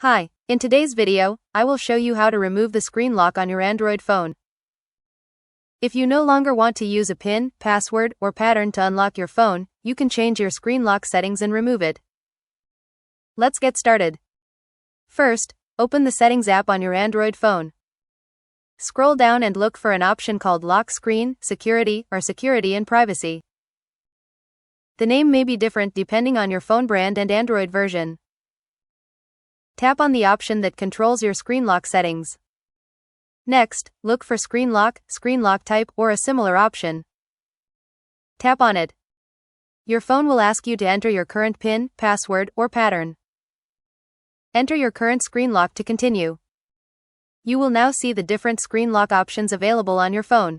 Hi, in today's video, I will show you how to remove the screen lock on your Android phone. If you no longer want to use a PIN, password, or pattern to unlock your phone, you can change your screen lock settings and remove it. Let's get started. First, open the Settings app on your Android phone. Scroll down and look for an option called Lock Screen, Security, or Security and Privacy. The name may be different depending on your phone brand and Android version. Tap on the option that controls your screen lock settings. Next, look for screen lock type, or a similar option. Tap on it. Your phone will ask you to enter your current PIN, password, or pattern. Enter your current screen lock to continue. You will now see the different screen lock options available on your phone.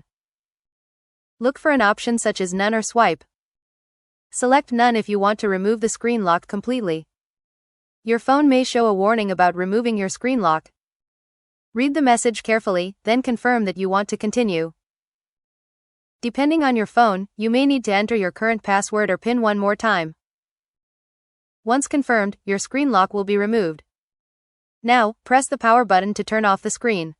Look for an option such as None or Swipe. Select None if you want to remove the screen lock completely. Your phone may show a warning about removing your screen lock. Read the message carefully, then confirm that you want to continue. Depending on your phone, you may need to enter your current password or PIN one more time. Once confirmed, your screen lock will be removed. Now, press the power button to turn off the screen.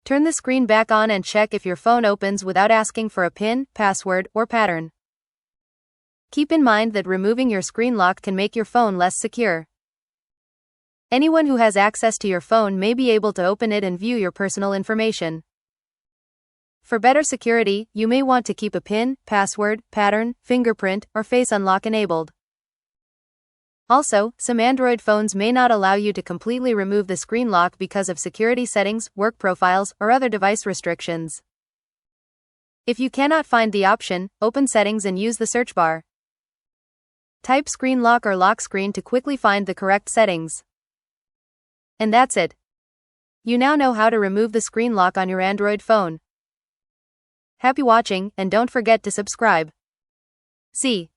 Turn the screen back on and check if your phone opens without asking for a PIN, password, or pattern. Keep in mind that removing your screen lock can make your phone less secure. Anyone who has access to your phone may be able to open it and view your personal information. For better security, you may want to keep a PIN, password, pattern, fingerprint, or face unlock enabled. Also, some Android phones may not allow you to completely remove the screen lock because of security settings, work profiles, or other device restrictions. If you cannot find the option, open Settings and use the search bar. Type screen lock or lock screen to quickly find the correct settings. And that's it. You now know how to remove the screen lock on your Android phone. Happy watching, and don't forget to subscribe. See.